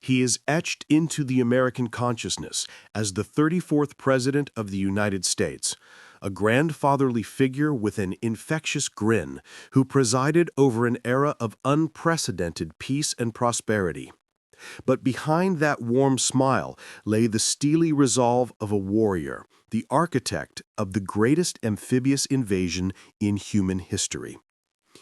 He is etched into the American consciousness as the 34th President of the United States, a grandfatherly figure with an infectious grin who presided over an era of unprecedented peace and prosperity. But behind that warm smile lay the steely resolve of a warrior, the architect of the greatest amphibious invasion in human history.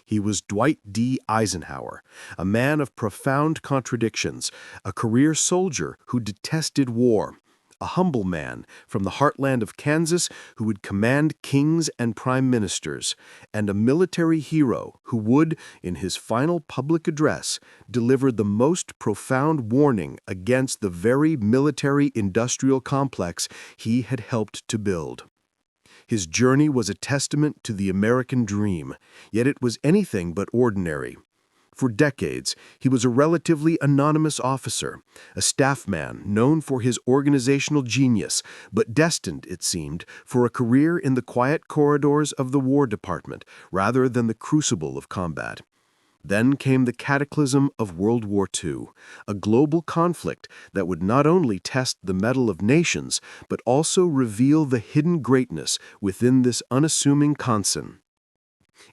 He was Dwight D. Eisenhower, a man of profound contradictions, a career soldier who detested war, a humble man from the heartland of Kansas who would command kings and prime ministers, and a military hero who would, in his final public address, deliver the most profound warning against the very military-industrial complex he had helped to build. His journey was a testament to the American dream, yet it was anything but ordinary. For decades, he was a relatively anonymous officer, a staff man known for his organizational genius, but destined, it seemed, for a career in the quiet corridors of the War Department rather than the crucible of combat. Then came the cataclysm of World War II, a global conflict that would not only test the mettle of nations, but also reveal the hidden greatness within this unassuming ensign.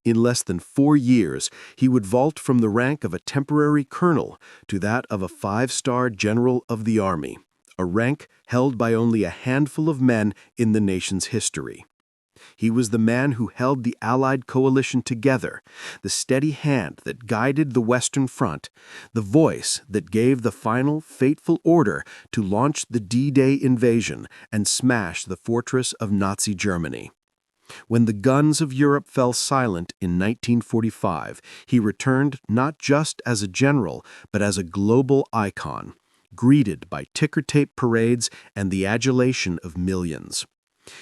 In less than 4 years, he would vault from the rank of a temporary colonel to that of a 5-star general of the Army, a rank held by only a handful of men in the nation's history. He was the man who held the Allied coalition together, the steady hand that guided the Western Front, the voice that gave the final, fateful order to launch the D-Day invasion and smash the fortress of Nazi Germany. When the guns of Europe fell silent in 1945, he returned not just as a general, but as a global icon, greeted by ticker-tape parades and the adulation of millions.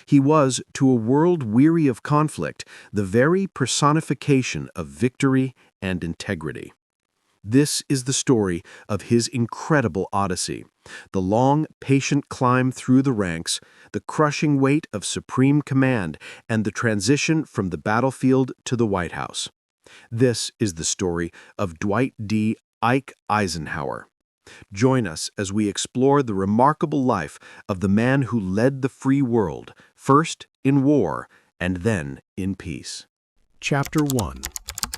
He was, to a world weary of conflict, the very personification of victory and integrity. This is the story of his incredible odyssey, the long, patient climb through the ranks, the crushing weight of supreme command, and the transition from the battlefield to the White House. This is the story of Dwight D. Ike Eisenhower. Join us as we explore the remarkable life of the man who led the free world, first in war and then in peace. Chapter 1.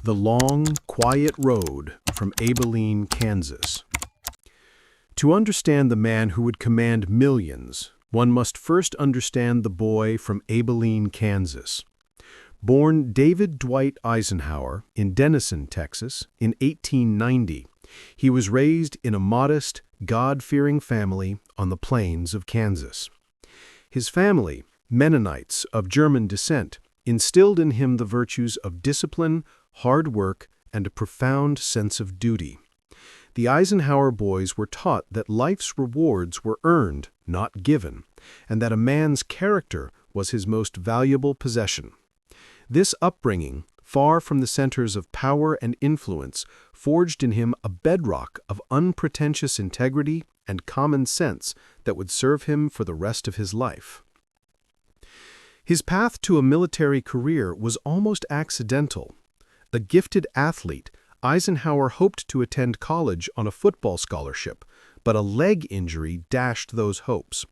The Long, Quiet Road from Abilene, Kansas. To understand the man who would command millions, one must first understand the boy from Abilene, Kansas. Born David Dwight Eisenhower in Denison, Texas, in 1890, he was raised in a modest, God-fearing family on the plains of Kansas. His family, Mennonites of German descent, instilled in him the virtues of discipline, hard work, and a profound sense of duty. The Eisenhower boys were taught that life's rewards were earned, not given, and that a man's character was his most valuable possession. This upbringing, far from the centers of power and influence, forged in him a bedrock of unpretentious integrity and common sense that would serve him for the rest of his life. His path to a military career was almost accidental. A gifted athlete, Eisenhower hoped to attend college on a football scholarship, but a leg injury dashed those hopes.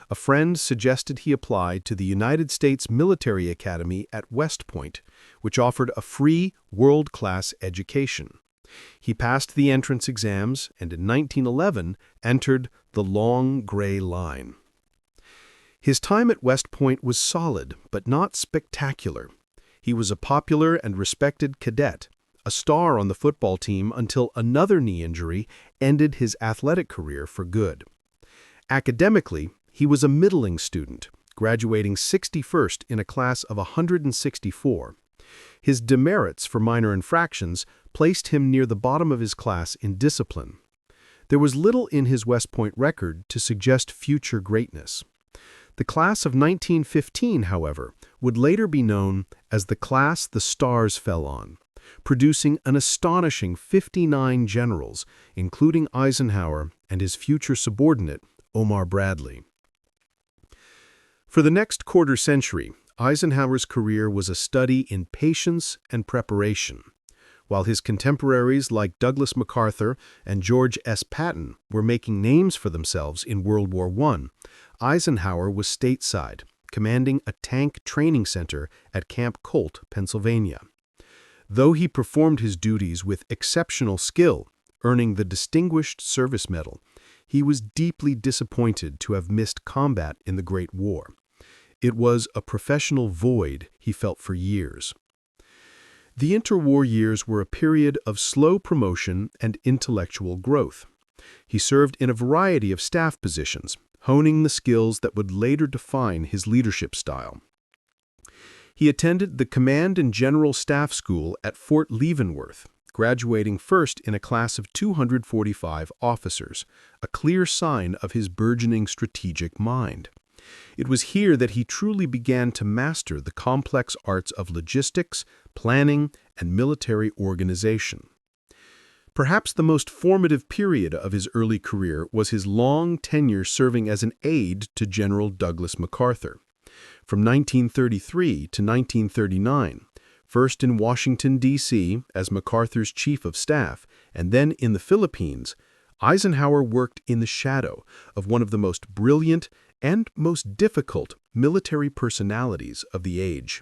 A friend suggested he apply to the United States Military Academy at West Point, which offered a free, world-class education. He passed the entrance exams and in 1911 entered the Long Gray Line. His time at West Point was solid, but not spectacular. He was a popular and respected cadet, a star on the football team until another knee injury ended his athletic career for good. Academically, he was a middling student, graduating 61st in a class of 164. His demerits for minor infractions placed him near the bottom of his class in discipline. There was little in his West Point record to suggest future greatness. The class of 1915, however, would later be known as the class the stars fell on, producing an astonishing 59 generals, including Eisenhower and his future subordinate, Omar Bradley. For the next quarter century, Eisenhower's career was a study in patience and preparation. While his contemporaries like Douglas MacArthur and George S. Patton were making names for themselves in World War I, Eisenhower was stateside, commanding a tank training center at Camp Colt, Pennsylvania. Though he performed his duties with exceptional skill, earning the Distinguished Service Medal, he was deeply disappointed to have missed combat in the Great War. It was a professional void he felt for years. The interwar years were a period of slow promotion and intellectual growth. He served in a variety of staff positions, honing the skills that would later define his leadership style. He attended the Command and General Staff School at Fort Leavenworth, graduating first in a class of 245 officers, a clear sign of his burgeoning strategic mind. It was here that he truly began to master the complex arts of logistics, planning, and military organization. Perhaps the most formative period of his early career was his long tenure serving as an aide to General Douglas MacArthur. From 1933 to 1939, first in Washington, D.C. as MacArthur's chief of staff, and then in the Philippines, Eisenhower worked in the shadow of one of the most brilliant and most difficult military personalities of the age.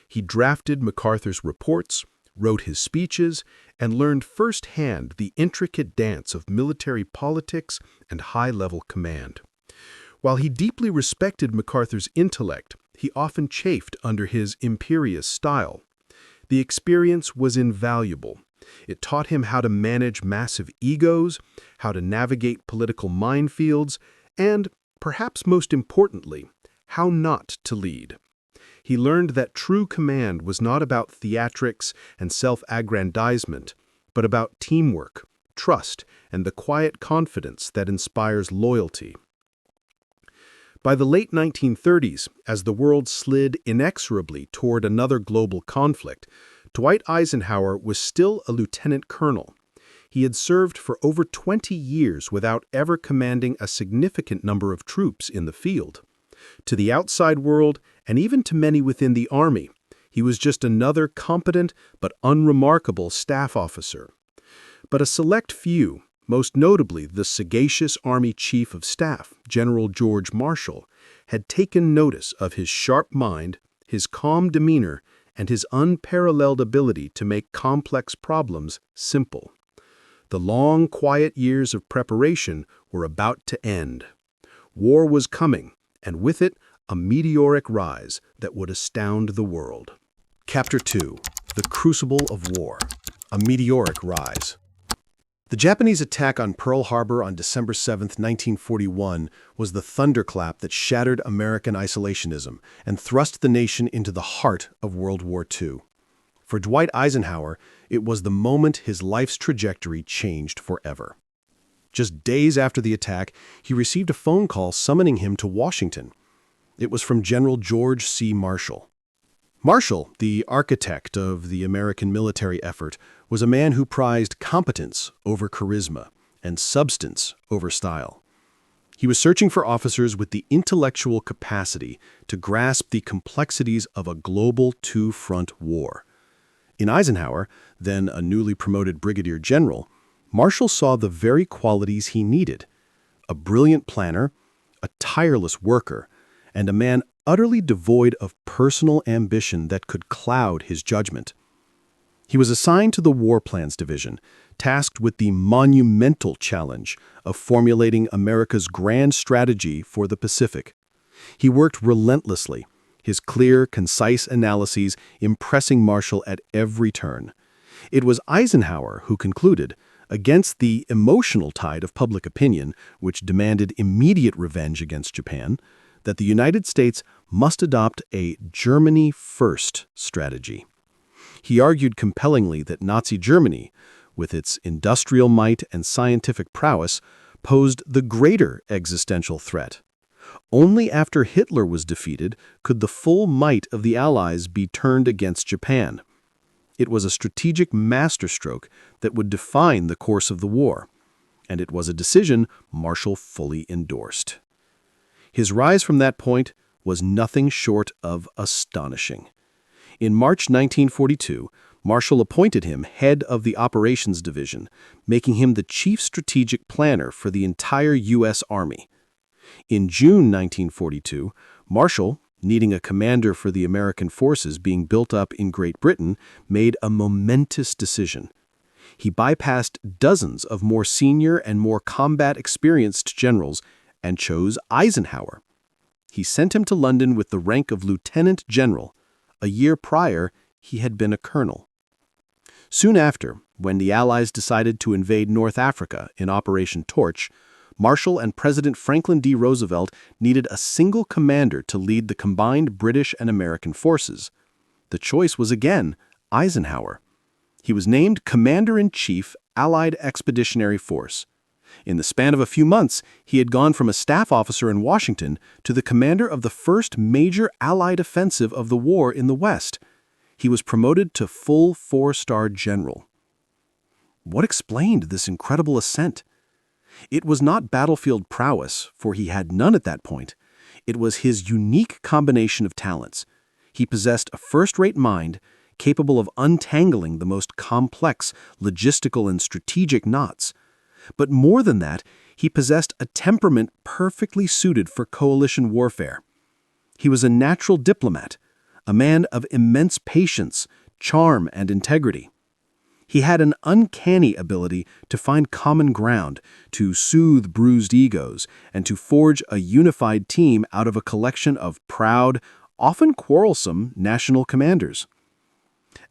He drafted MacArthur's reports, wrote his speeches, and learned firsthand the intricate dance of military politics and high-level command. While he deeply respected MacArthur's intellect, he often chafed under his imperious style. The experience was invaluable. It taught him how to manage massive egos, how to navigate political minefields, and, perhaps most importantly, how not to lead. He learned that true command was not about theatrics and self-aggrandizement, but about teamwork, trust, and the quiet confidence that inspires loyalty. By the late 1930s, as the world slid inexorably toward another global conflict, Dwight Eisenhower was still a lieutenant colonel. He had served for over 20 years without ever commanding a significant number of troops in the field. To the outside world, and even to many within the Army, he was just another competent but unremarkable staff officer. But a select few, most notably the sagacious Army Chief of Staff, General George Marshall, had taken notice of his sharp mind, his calm demeanor, and his unparalleled ability to make complex problems simple. The long, quiet years of preparation were about to end. War was coming, and with it, a meteoric rise that would astound the world. Chapter 2. The Crucible of War. A Meteoric Rise. The Japanese attack on Pearl Harbor on December 7, 1941, was the thunderclap that shattered American isolationism and thrust the nation into the heart of World War II. For Dwight Eisenhower, it was the moment his life's trajectory changed forever. Just days after the attack, he received a phone call summoning him to Washington. It was from General George C. Marshall. Marshall, the architect of the American military effort, was a man who prized competence over charisma and substance over style. He was searching for officers with the intellectual capacity to grasp the complexities of a global two-front war. In Eisenhower, then a newly promoted brigadier general, Marshall saw the very qualities he needed: a brilliant planner, a tireless worker, and a man utterly devoid of personal ambition that could cloud his judgment. He was assigned to the War Plans Division, tasked with the monumental challenge of formulating America's grand strategy for the Pacific. He worked relentlessly, his clear, concise analyses impressing Marshall at every turn. It was Eisenhower who concluded, against the emotional tide of public opinion, which demanded immediate revenge against Japan, that the United States must adopt a Germany first strategy. He argued compellingly that Nazi Germany, with its industrial might and scientific prowess, posed the greater existential threat. Only after Hitler was defeated could the full might of the Allies be turned against Japan. It was a strategic masterstroke that would define the course of the war, and it was a decision Marshall fully endorsed. His rise from that point was nothing short of astonishing. In March 1942, Marshall appointed him head of the Operations Division, making him the chief strategic planner for the entire U.S. Army. In June 1942, Marshall, needing a commander for the American forces being built up in Great Britain, made a momentous decision. He bypassed dozens of more senior and more combat-experienced generals and chose Eisenhower. He sent him to London with the rank of lieutenant general. A year prior, he had been a colonel. Soon after, when the Allies decided to invade North Africa in Operation Torch, Marshall and President Franklin D. Roosevelt needed a single commander to lead the combined British and American forces. The choice was again Eisenhower. He was named Commander-in-Chief, Allied Expeditionary Force. In the span of a few months, he had gone from a staff officer in Washington to the commander of the first major Allied offensive of the war in the West. He was promoted to full four-star general. What explained this incredible ascent? It was not battlefield prowess, for he had none at that point. It was his unique combination of talents. He possessed a first-rate mind, capable of untangling the most complex logistical and strategic knots. But more than that, he possessed a temperament perfectly suited for coalition warfare. He was a natural diplomat, a man of immense patience, charm, and integrity. He had an uncanny ability to find common ground, to soothe bruised egos, and to forge a unified team out of a collection of proud, often quarrelsome national commanders.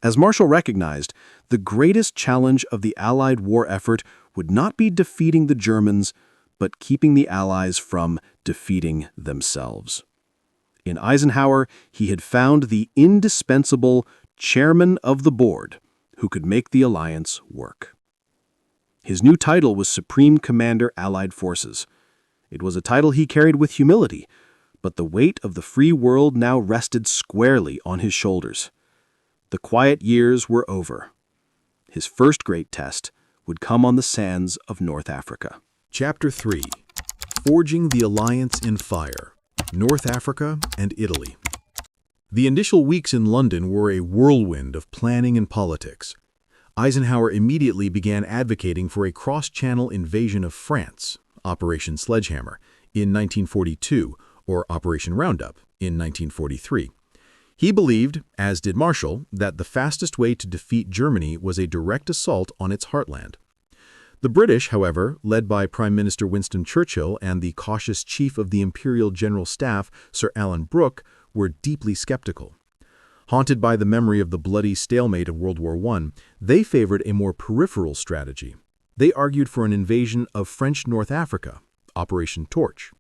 As Marshall recognized, the greatest challenge of the Allied war effort would not be defeating the Germans, but keeping the Allies from defeating themselves. In Eisenhower, he had found the indispensable chairman of the board, who could make the alliance work. His new title was Supreme Commander Allied Forces. It was a title he carried with humility, but the weight of the free world now rested squarely on his shoulders. The quiet years were over. His first great test would come on the sands of North Africa. Chapter 3. Forging the Alliance in Fire, North Africa and Italy. The initial weeks in London were a whirlwind of planning and politics. Eisenhower immediately began advocating for a cross-channel invasion of France, Operation Sledgehammer, in 1942, or Operation Roundup, in 1943. He believed, as did Marshall, that the fastest way to defeat Germany was a direct assault on its heartland. The British, however, led by Prime Minister Winston Churchill and the cautious chief of the Imperial General Staff, Sir Alan Brooke, were deeply skeptical. Haunted by the memory of the bloody stalemate of World War I, they favored a more peripheral strategy. They argued for an invasion of French North Africa, Operation Torch.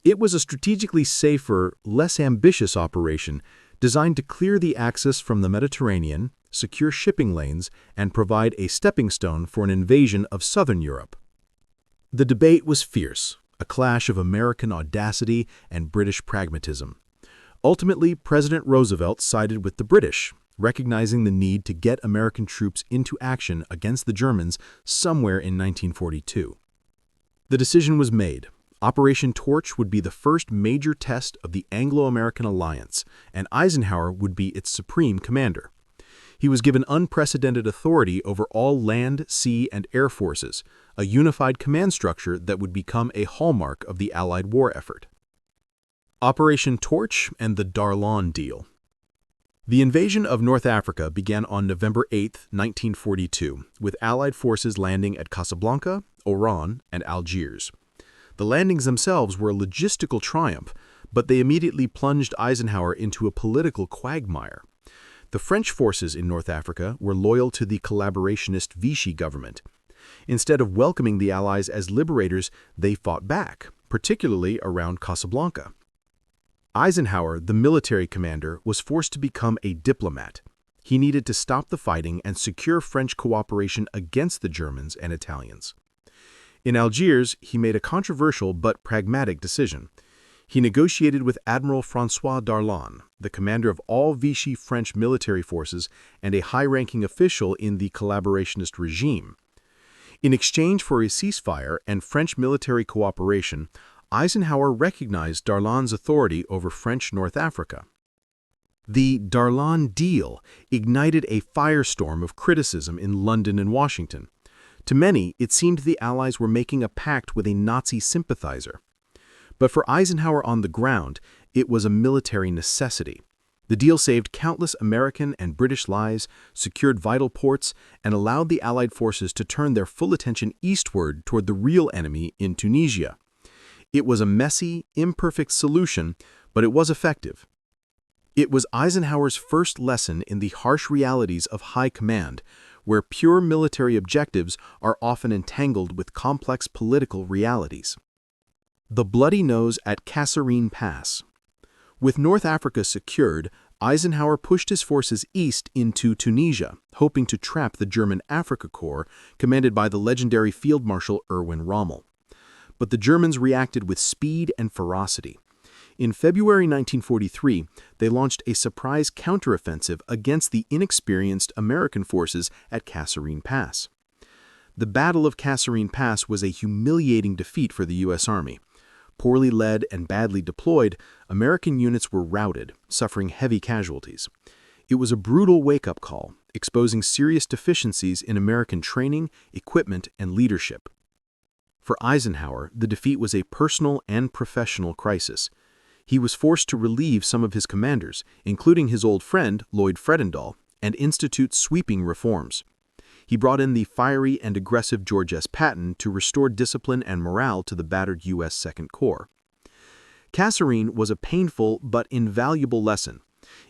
It was a strategically safer, less ambitious operation designed to clear the Axis from the Mediterranean, secure shipping lanes, and provide a stepping stone for an invasion of southern Europe. The debate was fierce, a clash of American audacity and British pragmatism. Ultimately, President Roosevelt sided with the British, recognizing the need to get American troops into action against the Germans somewhere in 1942. The decision was made. Operation Torch would be the first major test of the Anglo-American alliance, and Eisenhower would be its supreme commander. He was given unprecedented authority over all land, sea, and air forces, a unified command structure that would become a hallmark of the Allied war effort. Operation Torch and the Darlan Deal. The invasion of North Africa began on November 8, 1942, with Allied forces landing at Casablanca, Oran, and Algiers. The landings themselves were a logistical triumph, but they immediately plunged Eisenhower into a political quagmire. The French forces in North Africa were loyal to the collaborationist Vichy government. Instead of welcoming the Allies as liberators, they fought back, particularly around Casablanca. Eisenhower, the military commander, was forced to become a diplomat. He needed to stop the fighting and secure French cooperation against the Germans and Italians. In Algiers, he made a controversial but pragmatic decision. He negotiated with Admiral François Darlan, the commander of all Vichy French military forces and a high-ranking official in the collaborationist regime. In exchange for a ceasefire and French military cooperation, Eisenhower recognized Darlan's authority over French North Africa. The Darlan deal ignited a firestorm of criticism in London and Washington. To many, it seemed the Allies were making a pact with a Nazi sympathizer. But for Eisenhower on the ground, it was a military necessity. The deal saved countless American and British lives, secured vital ports, and allowed the Allied forces to turn their full attention eastward toward the real enemy in Tunisia. It was a messy, imperfect solution, but it was effective. It was Eisenhower's first lesson in the harsh realities of high command, where pure military objectives are often entangled with complex political realities. The bloody nose at Kasserine Pass. With North Africa secured, Eisenhower pushed his forces east into Tunisia, hoping to trap the German Afrika Korps, commanded by the legendary Field Marshal Erwin Rommel. But the Germans reacted with speed and ferocity. In February 1943, they launched a surprise counteroffensive against the inexperienced American forces at Kasserine Pass. The Battle of Kasserine Pass was a humiliating defeat for the U.S. Army. Poorly led and badly deployed, American units were routed, suffering heavy casualties. It was a brutal wake-up call, exposing serious deficiencies in American training, equipment, and leadership. For Eisenhower, the defeat was a personal and professional crisis. He was forced to relieve some of his commanders, including his old friend Lloyd Fredendall, and institute sweeping reforms. He brought in the fiery and aggressive George S. Patton to restore discipline and morale to the battered U.S. Second Corps. Kasserine was a painful but invaluable lesson.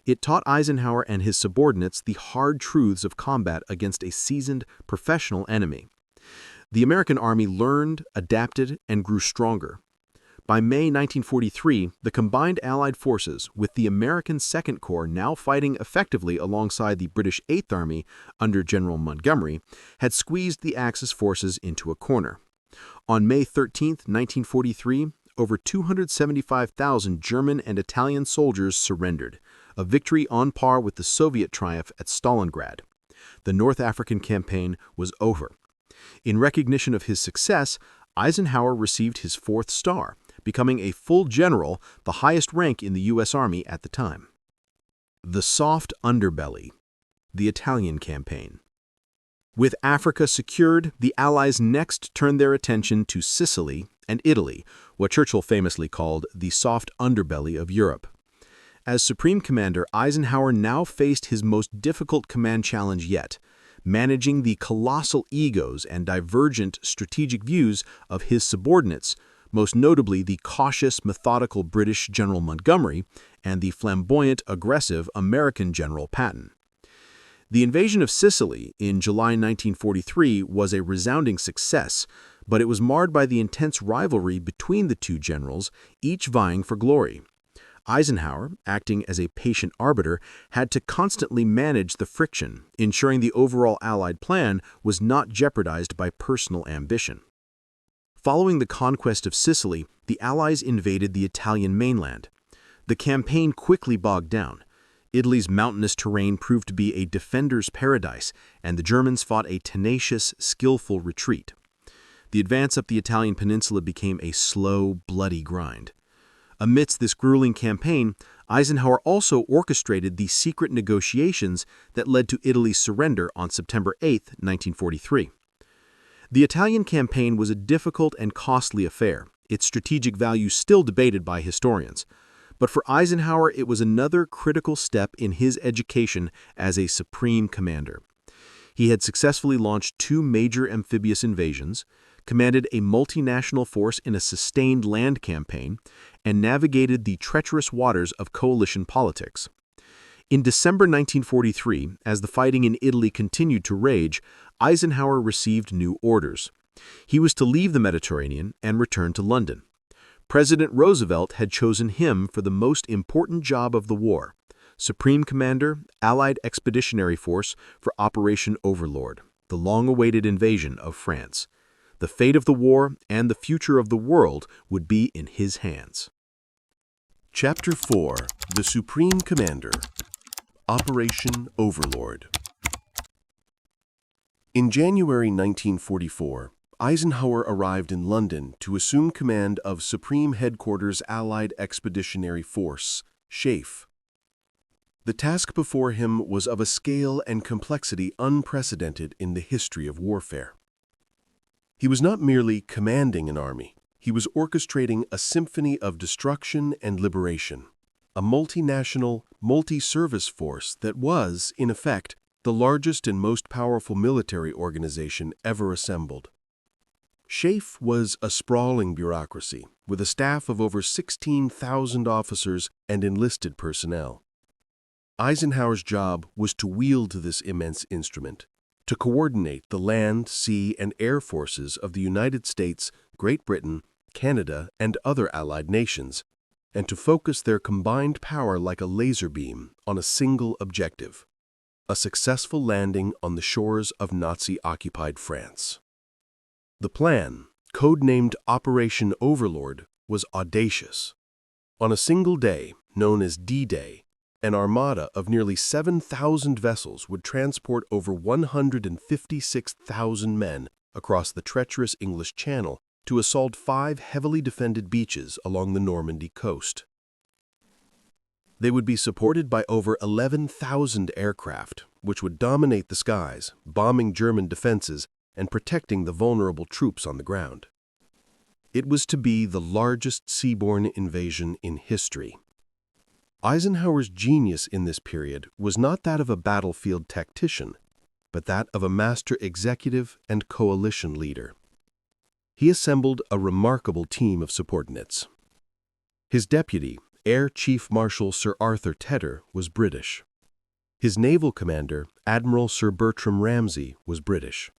It taught Eisenhower and his subordinates the hard truths of combat against a seasoned, professional enemy. The American Army learned, adapted, and grew stronger. By May 1943, the combined Allied forces, with the American Second Corps now fighting effectively alongside the British Eighth Army under General Montgomery, had squeezed the Axis forces into a corner. On May 13, 1943, over 275,000 German and Italian soldiers surrendered, a victory on par with the Soviet triumph at Stalingrad. The North African campaign was over. In recognition of his success, Eisenhower received his fourth star, becoming a full general, the highest rank in the U.S. Army at the time. The soft underbelly. The Italian campaign. With Africa secured, the Allies next turned their attention to Sicily and Italy, what Churchill famously called the soft underbelly of Europe. As Supreme Commander, Eisenhower now faced his most difficult command challenge yet, managing the colossal egos and divergent strategic views of his subordinates, most notably the cautious, methodical British General Montgomery and the flamboyant, aggressive American General Patton. The invasion of Sicily in July 1943 was a resounding success, but it was marred by the intense rivalry between the two generals, each vying for glory. Eisenhower, acting as a patient arbiter, had to constantly manage the friction, ensuring the overall Allied plan was not jeopardized by personal ambition. Following the conquest of Sicily, the Allies invaded the Italian mainland. The campaign quickly bogged down. Italy's mountainous terrain proved to be a defender's paradise, and the Germans fought a tenacious, skillful retreat. The advance up the Italian peninsula became a slow, bloody grind. Amidst this grueling campaign, Eisenhower also orchestrated the secret negotiations that led to Italy's surrender on September 8, 1943. The Italian campaign was a difficult and costly affair, its strategic value still debated by historians. But for Eisenhower, it was another critical step in his education as a supreme commander. He had successfully launched 2 major amphibious invasions, commanded a multinational force in a sustained land campaign, and navigated the treacherous waters of coalition politics. In December 1943, as the fighting in Italy continued to rage, Eisenhower received new orders. He was to leave the Mediterranean and return to London. President Roosevelt had chosen him for the most important job of the war, Supreme Commander, Allied Expeditionary Force for Operation Overlord, the long-awaited invasion of France. The fate of the war and the future of the world would be in his hands. Chapter 4. The Supreme Commander. Operation Overlord. In January 1944, Eisenhower arrived in London to assume command of Supreme Headquarters Allied Expeditionary Force, SHAEF. The task before him was of a scale and complexity unprecedented in the history of warfare. He was not merely commanding an army, he was orchestrating a symphony of destruction and liberation, a multinational, multi-service force that was, in effect, the largest and most powerful military organization ever assembled. SHAEF was a sprawling bureaucracy with a staff of over 16,000 officers and enlisted personnel. Eisenhower's job was to wield this immense instrument, to coordinate the land, sea, and air forces of the United States, Great Britain, Canada, and other allied nations, and to focus their combined power like a laser beam on a single objective: a successful landing on the shores of Nazi-occupied France. The plan, codenamed Operation Overlord, was audacious. On a single day, known as D-Day, an armada of nearly 7,000 vessels would transport over 156,000 men across the treacherous English Channel to assault 5 heavily defended beaches along the Normandy coast. They would be supported by over 11,000 aircraft, which would dominate the skies, bombing German defenses and protecting the vulnerable troops on the ground. It was to be the largest seaborne invasion in history. Eisenhower's genius in this period was not that of a battlefield tactician, but that of a master executive and coalition leader. He assembled a remarkable team of subordinates. His deputy, Air Chief Marshal Sir Arthur Tedder, was British. His naval commander, Admiral Sir Bertram Ramsay, was British.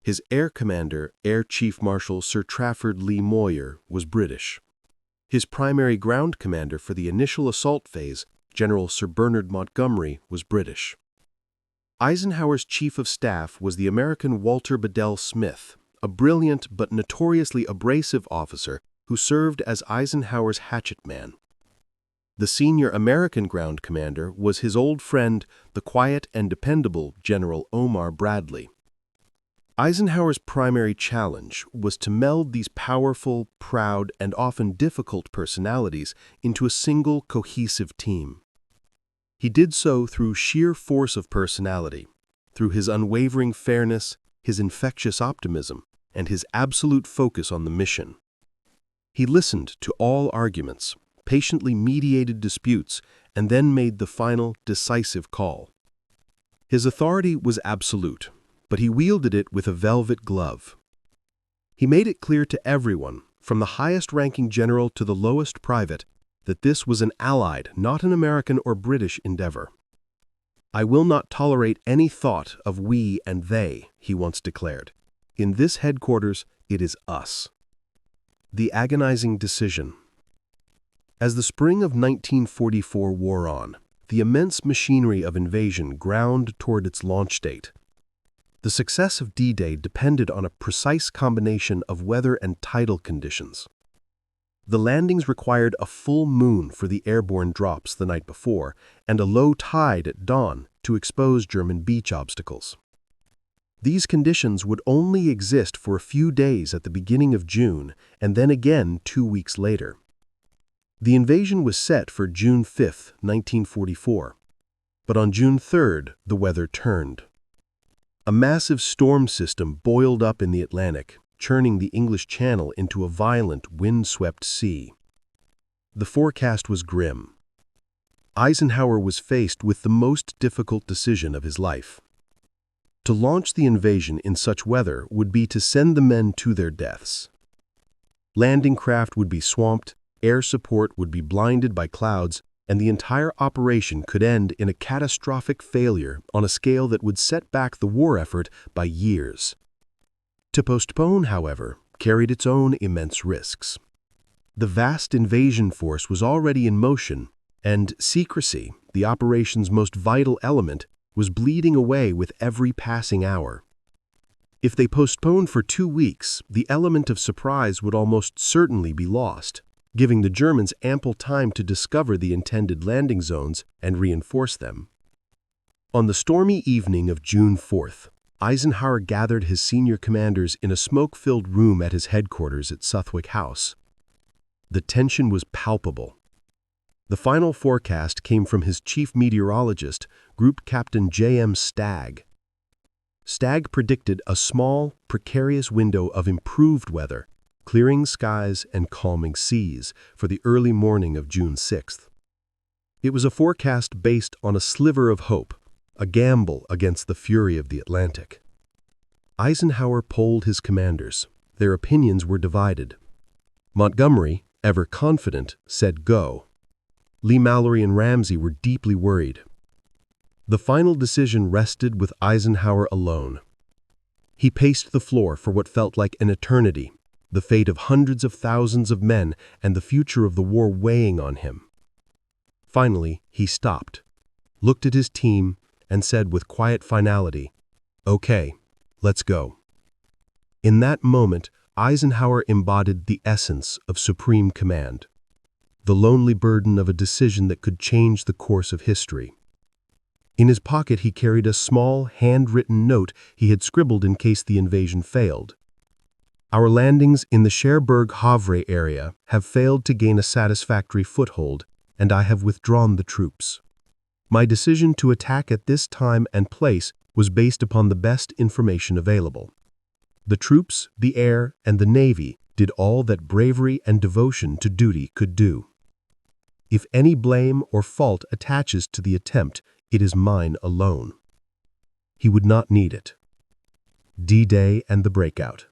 His air commander, Air Chief Marshal Sir Trafford Leigh-Moyer, was British. His primary ground commander for the initial assault phase, General Sir Bernard Montgomery, was British. Eisenhower's chief of staff was the American Walter Bedell Smith, a brilliant but notoriously abrasive officer who served as Eisenhower's hatchet man. The senior American ground commander was his old friend, the quiet and dependable General Omar Bradley. Eisenhower's primary challenge was to meld these powerful, proud, and often difficult personalities into a single cohesive team. He did so through sheer force of personality, through his unwavering fairness, his infectious optimism, and his absolute focus on the mission. He listened to all arguments, patiently mediated disputes, and then made the final, decisive call. His authority was absolute, but he wielded it with a velvet glove. He made it clear to everyone, from the highest-ranking general to the lowest private, that this was an allied, not an American or British endeavor. "I will not tolerate any thought of we and they," he once declared. "In this headquarters, it is us." The agonizing decision. As the spring of 1944 wore on, the immense machinery of invasion ground toward its launch date. The success of D-Day depended on a precise combination of weather and tidal conditions. The landings required a full moon for the airborne drops the night before and a low tide at dawn to expose German beach obstacles. These conditions would only exist for a few days at the beginning of June and then again 2 weeks later. The invasion was set for June 5, 1944, but on June 3rd the weather turned. A massive storm system boiled up in the Atlantic, churning the English Channel into a violent, wind-swept sea. The forecast was grim. Eisenhower was faced with the most difficult decision of his life. To launch the invasion in such weather would be to send the men to their deaths. Landing craft would be swamped, air support would be blinded by clouds, and the entire operation could end in a catastrophic failure on a scale that would set back the war effort by years. To postpone, however, carried its own immense risks. The vast invasion force was already in motion, and secrecy, the operation's most vital element, was bleeding away with every passing hour. If they postponed for 2 weeks, the element of surprise would almost certainly be lost, giving the Germans ample time to discover the intended landing zones and reinforce them. On the stormy evening of June 4th, Eisenhower gathered his senior commanders in a smoke-filled room at his headquarters at Southwick House. The tension was palpable. The final forecast came from his chief meteorologist, Group Captain J.M. Stagg. Stagg predicted a small, precarious window of improved weather, clearing skies and calming seas, for the early morning of June 6th. It was a forecast based on a sliver of hope, a gamble against the fury of the Atlantic. Eisenhower polled his commanders. Their opinions were divided. Montgomery, ever confident, said go. Lee, Mallory, and Ramsey were deeply worried. The final decision rested with Eisenhower alone. He paced the floor for what felt like an eternity, the fate of hundreds of thousands of men and the future of the war weighing on him. Finally, he stopped, looked at his team, and said with quiet finality, "Okay, let's go." In that moment, Eisenhower embodied the essence of supreme command, the lonely burden of a decision that could change the course of history. In his pocket he carried a small, handwritten note he had scribbled in case the invasion failed. "Our landings in the Cherbourg-Havre area have failed to gain a satisfactory foothold, and I have withdrawn the troops. My decision to attack at this time and place was based upon the best information available. The troops, the air, and the Navy did all that bravery and devotion to duty could do. If any blame or fault attaches to the attempt, it is mine alone." He would not need it. D-Day and the breakout.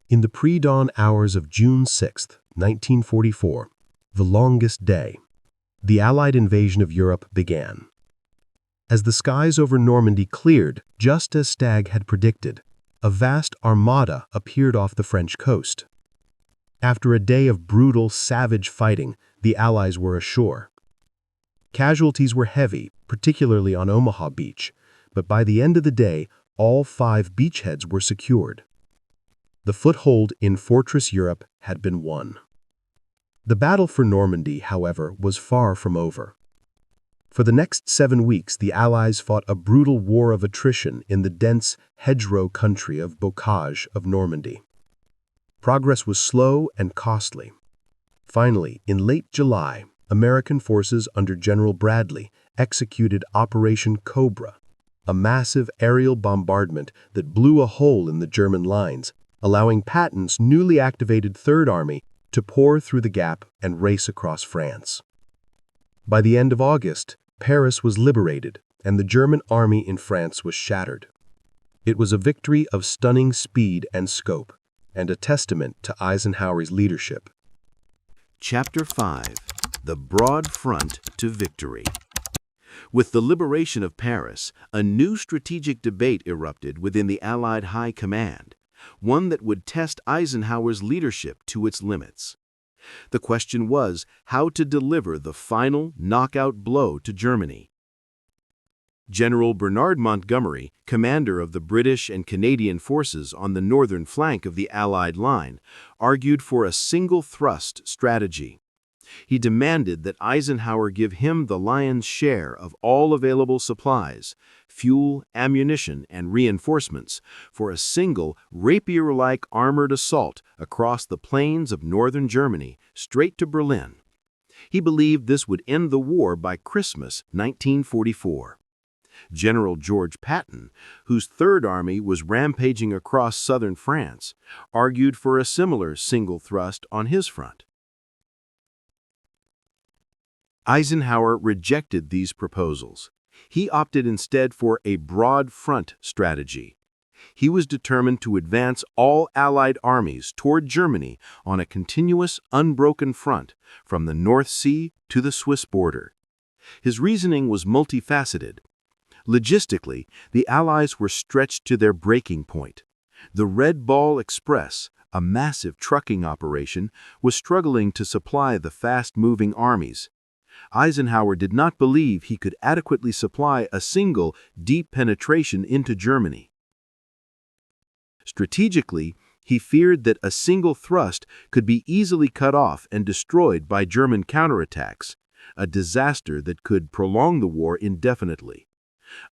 In the pre-dawn hours of June 6, 1944, the longest day, the Allied invasion of Europe began. As the skies over Normandy cleared, just as Stagg had predicted, a vast armada appeared off the French coast. After a day of brutal, savage fighting, the Allies were ashore. Casualties were heavy, particularly on Omaha Beach, but by the end of the day, all 5 beachheads were secured. The foothold in Fortress Europe had been won. The battle for Normandy, however, was far from over. For the next 7 weeks, the Allies fought a brutal war of attrition in the dense hedgerow country of Bocage of Normandy. Progress was slow and costly. Finally, in late July, American forces under General Bradley executed Operation Cobra, a massive aerial bombardment that blew a hole in the German lines, allowing Patton's newly activated Third Army to pour through the gap and race across France. By the end of August, Paris was liberated, and the German army in France was shattered. It was a victory of stunning speed and scope, and a testament to Eisenhower's leadership. Chapter 5. The Broad Front to Victory. With the liberation of Paris, a new strategic debate erupted within the Allied High Command, one that would test Eisenhower's leadership to its limits. The question was how to deliver the final knockout blow to Germany. General Bernard Montgomery, commander of the British and Canadian forces on the northern flank of the Allied line, argued for a single-thrust strategy. He demanded that Eisenhower give him the lion's share of all available supplies, fuel, ammunition, and reinforcements for a single rapier-like armored assault across the plains of northern Germany, straight to Berlin. He believed this would end the war by Christmas 1944. General George Patton, whose Third Army was rampaging across southern France, argued for a similar single thrust on his front. Eisenhower rejected these proposals. He opted instead for a broad front strategy. He was determined to advance all Allied armies toward Germany on a continuous, unbroken front from the North Sea to the Swiss border. His reasoning was multifaceted. Logistically, the Allies were stretched to their breaking point. The Red Ball Express, a massive trucking operation, was struggling to supply the fast-moving armies. Eisenhower did not believe he could adequately supply a single, deep penetration into Germany. Strategically, he feared that a single thrust could be easily cut off and destroyed by German counterattacks, a disaster that could prolong the war indefinitely.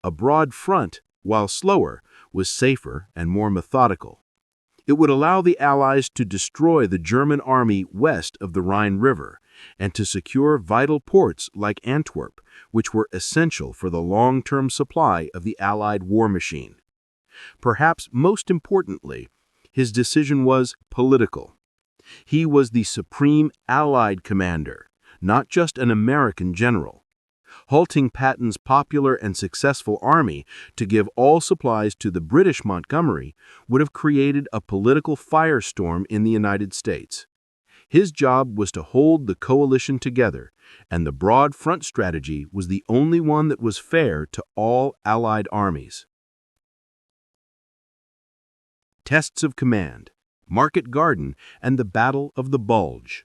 A broad front, while slower, was safer and more methodical. It would allow the Allies to destroy the German army west of the Rhine River and to secure vital ports like Antwerp, which were essential for the long-term supply of the Allied war machine. Perhaps most importantly, his decision was political. He was the supreme Allied commander, not just an American general. Halting Patton's popular and successful army to give all supplies to the British Montgomery would have created a political firestorm in the United States. His job was to hold the coalition together, and the broad front strategy was the only one that was fair to all Allied armies. Tests of command, Market Garden, and the Battle of the Bulge.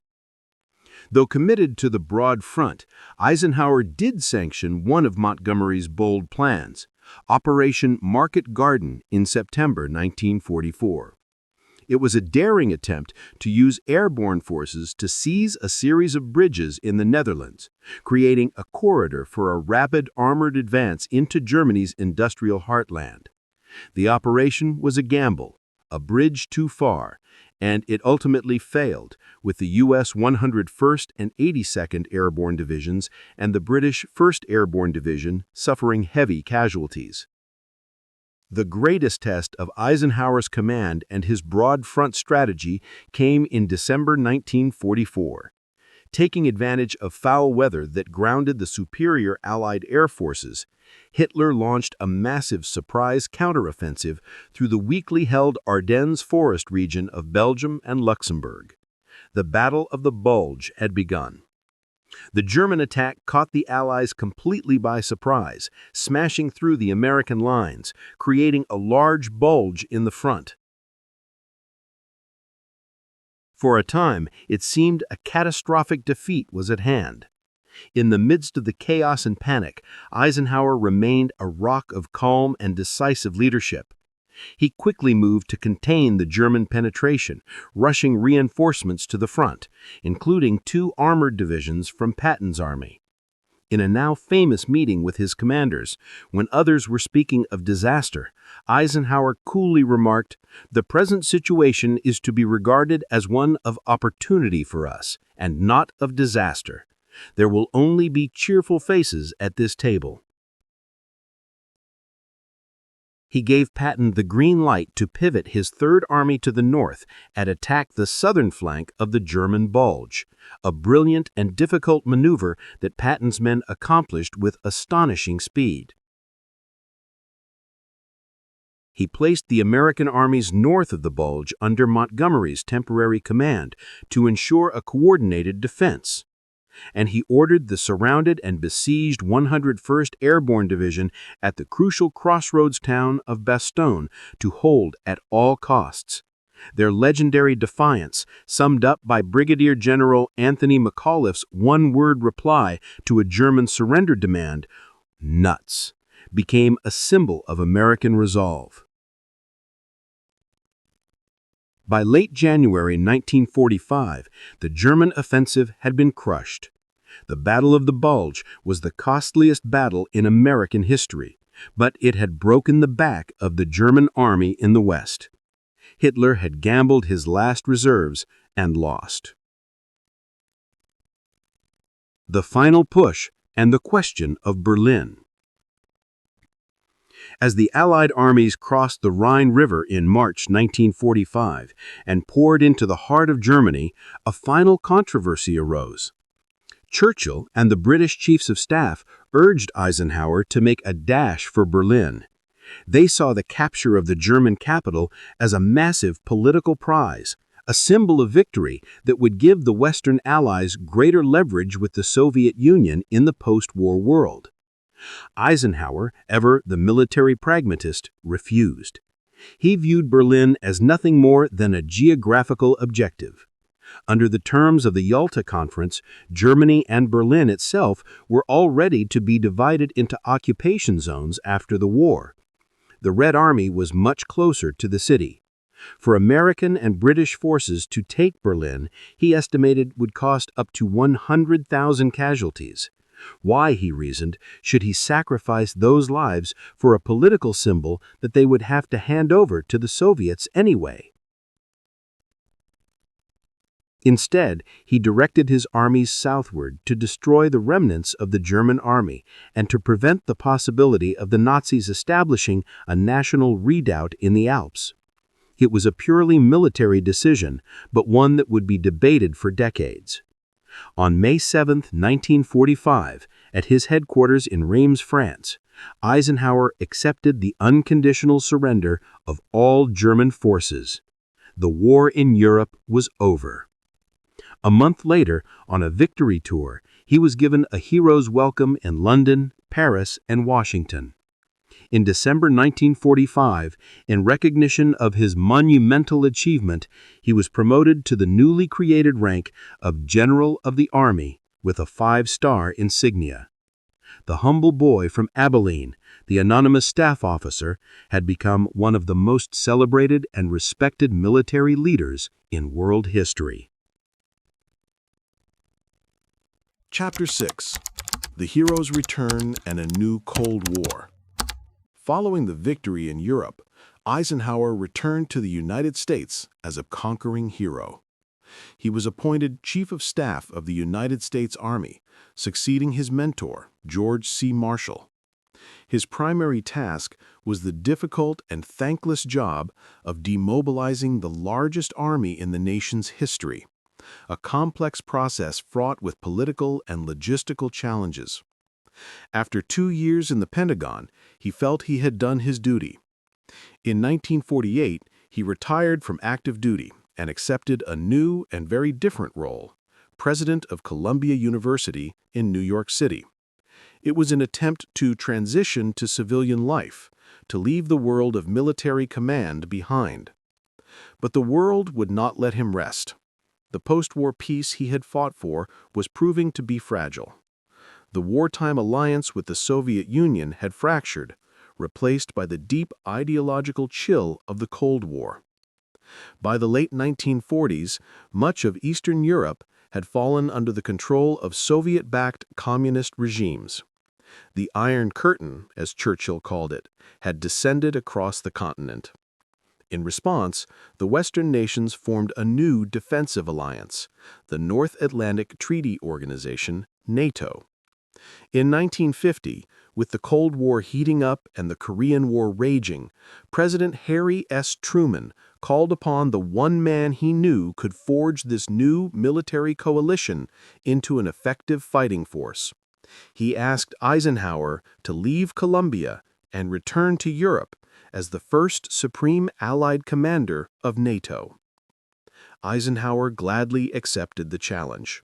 Though committed to the broad front, Eisenhower did sanction one of Montgomery's bold plans, Operation Market Garden in September 1944. It was a daring attempt to use airborne forces to seize a series of bridges in the Netherlands, creating a corridor for a rapid armored advance into Germany's industrial heartland. The operation was a gamble, a bridge too far, and it ultimately failed, with the U.S. 101st and 82nd Airborne Divisions and the British 1st Airborne Division suffering heavy casualties. The greatest test of Eisenhower's command and his broad front strategy came in December 1944. Taking advantage of foul weather that grounded the superior Allied air forces, Hitler launched a massive surprise counteroffensive through the weakly held Ardennes forest region of Belgium and Luxembourg. The Battle of the Bulge had begun. The German attack caught the Allies completely by surprise, smashing through the American lines, creating a large bulge in the front. For a time, it seemed a catastrophic defeat was at hand. In the midst of the chaos and panic, Eisenhower remained a rock of calm and decisive leadership. He quickly moved to contain the German penetration, rushing reinforcements to the front, including 2 armored divisions from Patton's army. In a now famous meeting with his commanders, when others were speaking of disaster, Eisenhower coolly remarked, "The present situation is to be regarded as one of opportunity for us, and not of disaster. There will only be cheerful faces at this table." He gave Patton the green light to pivot his Third Army to the north and attack the southern flank of the German Bulge, a brilliant and difficult maneuver that Patton's men accomplished with astonishing speed. He placed the American armies north of the Bulge under Montgomery's temporary command to ensure a coordinated defense, and he ordered the surrounded and besieged 101st Airborne Division at the crucial crossroads town of Bastogne to hold at all costs. Their legendary defiance, summed up by Brigadier General Anthony McAuliffe's one-word reply to a German surrender demand, "Nuts," became a symbol of American resolve. By late January 1945, the German offensive had been crushed. The Battle of the Bulge was the costliest battle in American history, but it had broken the back of the German army in the West. Hitler had gambled his last reserves and lost. The final push and the question of Berlin. As the Allied armies crossed the Rhine River in March 1945 and poured into the heart of Germany, a final controversy arose. Churchill and the British Chiefs of Staff urged Eisenhower to make a dash for Berlin. They saw the capture of the German capital as a massive political prize, a symbol of victory that would give the Western Allies greater leverage with the Soviet Union in the post-war world. Eisenhower, ever the military pragmatist, refused. He viewed Berlin as nothing more than a geographical objective. Under the terms of the Yalta Conference, Germany and Berlin itself were already to be divided into occupation zones after the war. The Red Army was much closer to the city. For American and British forces to take Berlin, he estimated would cost up to 100,000 casualties. Why, he reasoned, should he sacrifice those lives for a political symbol that they would have to hand over to the Soviets anyway? Instead, he directed his armies southward to destroy the remnants of the German army and to prevent the possibility of the Nazis establishing a national redoubt in the Alps. It was a purely military decision, but one that would be debated for decades. On May 7, 1945, at his headquarters in Reims, France, Eisenhower accepted the unconditional surrender of all German forces. The war in Europe was over. A month later, on a victory tour, he was given a hero's welcome in London, Paris, and Washington. In December 1945, in recognition of his monumental achievement, he was promoted to the newly created rank of General of the Army with a 5-star insignia. The humble boy from Abilene, the anonymous staff officer, had become one of the most celebrated and respected military leaders in world history. Chapter 6. The Hero's Return and a New Cold War. Following the victory in Europe, Eisenhower returned to the United States as a conquering hero. He was appointed Chief of Staff of the United States Army, succeeding his mentor, George C. Marshall. His primary task was the difficult and thankless job of demobilizing the largest army in the nation's history, a complex process fraught with political and logistical challenges. After 2 years in the Pentagon, he felt he had done his duty. In 1948, he retired from active duty and accepted a new and very different role, president of Columbia University in New York City. It was an attempt to transition to civilian life, to leave the world of military command behind. But the world would not let him rest. The post-war peace he had fought for was proving to be fragile. The wartime alliance with the Soviet Union had fractured, replaced by the deep ideological chill of the Cold War. By the late 1940s, much of Eastern Europe had fallen under the control of Soviet-backed communist regimes. The Iron Curtain, as Churchill called it, had descended across the continent. In response, the Western nations formed a new defensive alliance, the North Atlantic Treaty Organization, NATO. In 1950, with the Cold War heating up and the Korean War raging, President Harry S. Truman called upon the one man he knew could forge this new military coalition into an effective fighting force. He asked Eisenhower to leave Colombia and return to Europe as the first Supreme Allied Commander of NATO. Eisenhower gladly accepted the challenge.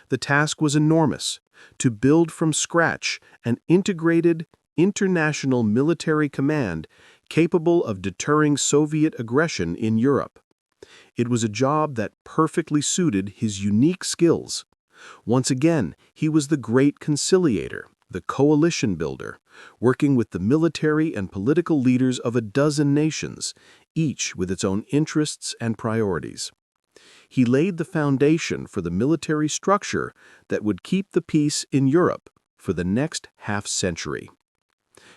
The task was enormous: to build from scratch an integrated international military command capable of deterring Soviet aggression in Europe. It was a job that perfectly suited his unique skills. Once again, he was the great conciliator, the coalition builder, working with the military and political leaders of a dozen nations, each with its own interests and priorities. He laid the foundation for the military structure that would keep the peace in Europe for the next half-century.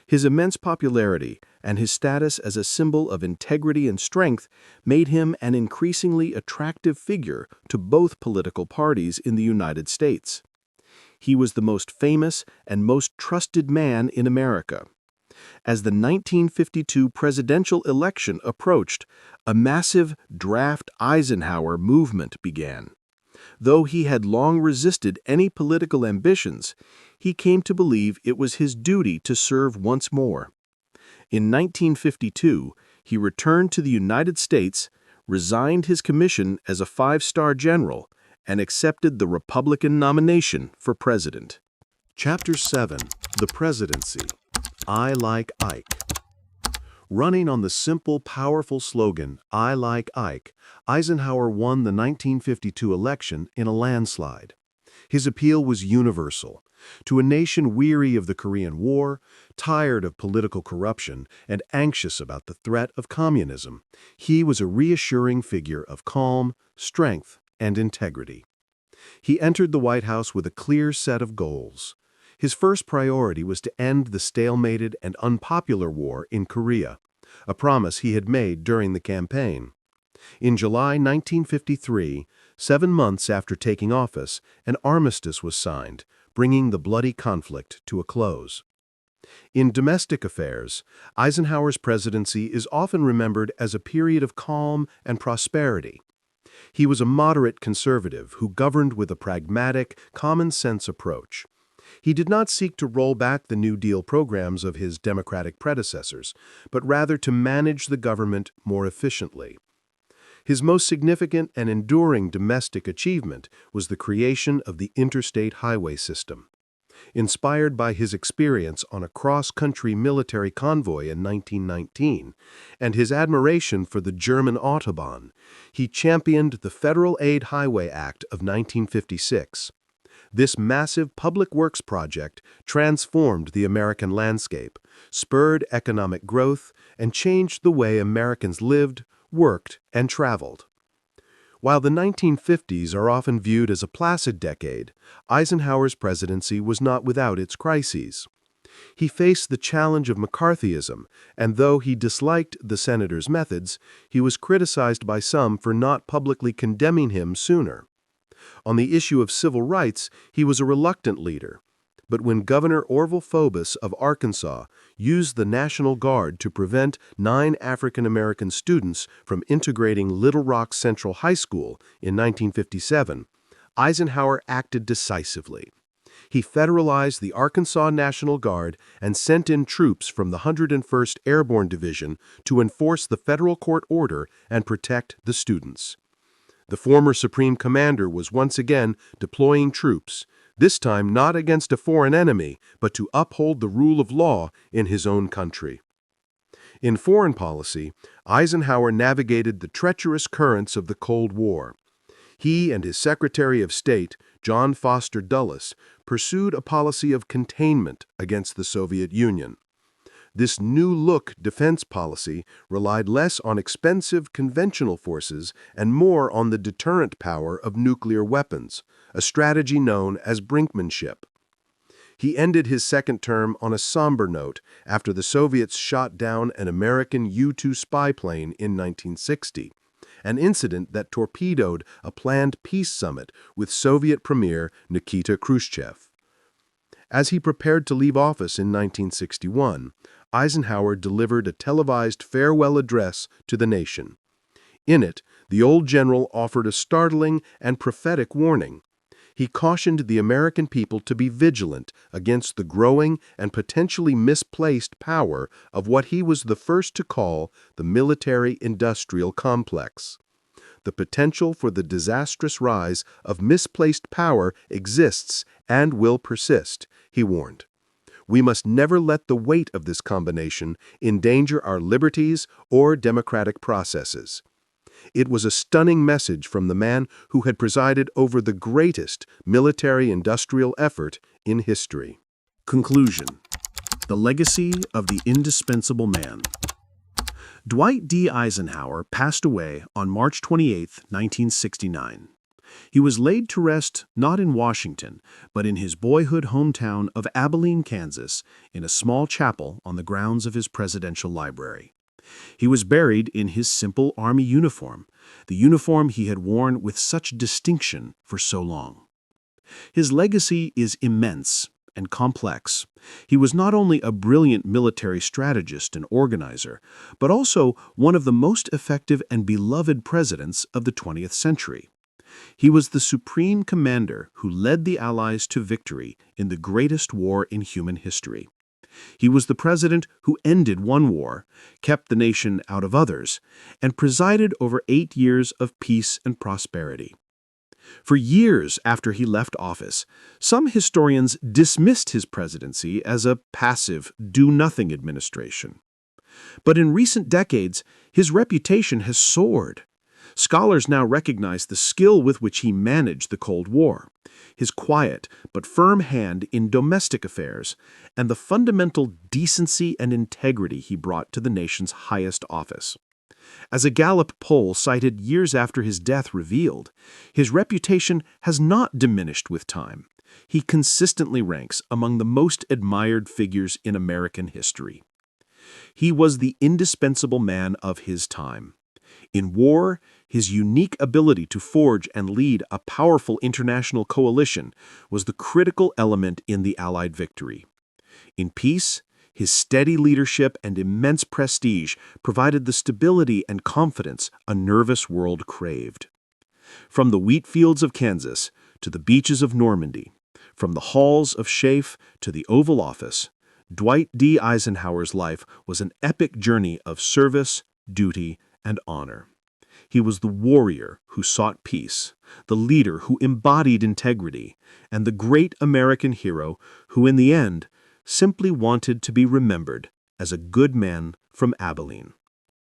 His immense popularity and his status as a symbol of integrity and strength made him an increasingly attractive figure to both political parties in the United States. He was the most famous and most trusted man in America. As the 1952 presidential election approached, a massive draft Eisenhower movement began. Though he had long resisted any political ambitions, he came to believe it was his duty to serve once more. In 1952, he returned to the United States, resigned his commission as a 5-star general, and accepted the Republican nomination for president. Chapter 7. The Presidency. I Like Ike. Running on the simple, powerful slogan, I Like Ike, Eisenhower won the 1952 election in a landslide. His appeal was universal. To a nation weary of the Korean War, tired of political corruption, and anxious about the threat of communism, he was a reassuring figure of calm, strength, and integrity. He entered the White House with a clear set of goals. His first priority was to end the stalemated and unpopular war in Korea, a promise he had made during the campaign. In July 1953, 7 months after taking office, an armistice was signed, bringing the bloody conflict to a close. In domestic affairs, Eisenhower's presidency is often remembered as a period of calm and prosperity. He was a moderate conservative who governed with a pragmatic, common-sense approach. He did not seek to roll back the New Deal programs of his Democratic predecessors, but rather to manage the government more efficiently. His most significant and enduring domestic achievement was the creation of the interstate highway system. Inspired by his experience on a cross-country military convoy in 1919 and his admiration for the German Autobahn, he championed the Federal Aid Highway Act of 1956. This massive public works project transformed the American landscape, spurred economic growth, and changed the way Americans lived, worked, and traveled. While the 1950s are often viewed as a placid decade, Eisenhower's presidency was not without its crises. He faced the challenge of McCarthyism, and though he disliked the senator's methods, he was criticized by some for not publicly condemning him sooner. On the issue of civil rights, he was a reluctant leader. But when Governor Orville Phobos of Arkansas used the National Guard to prevent 9 African-American students from integrating Little Rock Central High School in 1957, Eisenhower acted decisively. He federalized the Arkansas National Guard and sent in troops from the 101st Airborne Division to enforce the federal court order and protect the students. The former Supreme Commander was once again deploying troops, this time not against a foreign enemy, but to uphold the rule of law in his own country. In foreign policy, Eisenhower navigated the treacherous currents of the Cold War. He and his Secretary of State, John Foster Dulles, pursued a policy of containment against the Soviet Union. This new-look defense policy relied less on expensive conventional forces and more on the deterrent power of nuclear weapons, a strategy known as brinkmanship. He ended his second term on a somber note after the Soviets shot down an American U-2 spy plane in 1960, an incident that torpedoed a planned peace summit with Soviet Premier Nikita Khrushchev. As he prepared to leave office in 1961, Eisenhower delivered a televised farewell address to the nation. In it, the old general offered a startling and prophetic warning. He cautioned the American people to be vigilant against the growing and potentially misplaced power of what he was the first to call the military-industrial complex. The potential for the disastrous rise of misplaced power exists and will persist, he warned. We must never let the weight of this combination endanger our liberties or democratic processes. It was a stunning message from the man who had presided over the greatest military-industrial effort in history. Conclusion: the legacy of the indispensable man. Dwight D. Eisenhower passed away on March 28, 1969. He was laid to rest not in Washington, but in his boyhood hometown of Abilene, Kansas, in a small chapel on the grounds of his presidential library. He was buried in his simple Army uniform, the uniform he had worn with such distinction for so long. His legacy is immense and complex. He was not only a brilliant military strategist and organizer, but also one of the most effective and beloved presidents of the 20th century. He was the supreme commander who led the Allies to victory in the greatest war in human history. He was the president who ended one war, kept the nation out of others, and presided over 8 years of peace and prosperity. For years after he left office, some historians dismissed his presidency as a passive, do-nothing administration. But in recent decades, his reputation has soared. Scholars now recognize the skill with which he managed the Cold War, his quiet but firm hand in domestic affairs, and the fundamental decency and integrity he brought to the nation's highest office. As a Gallup poll cited years after his death revealed, his reputation has not diminished with time. He consistently ranks among the most admired figures in American history. He was the indispensable man of his time. In war, His unique ability to forge and lead a powerful international coalition was the critical element in the Allied victory. In peace, his steady leadership and immense prestige provided the stability and confidence a nervous world craved. From the wheat fields of Kansas to the beaches of Normandy, from the halls of Schaeff to the Oval Office, Dwight D. Eisenhower's life was an epic journey of service, duty, and honor. He was the warrior who sought peace, the leader who embodied integrity, and the great American hero who, in the end, simply wanted to be remembered as a good man from Abilene.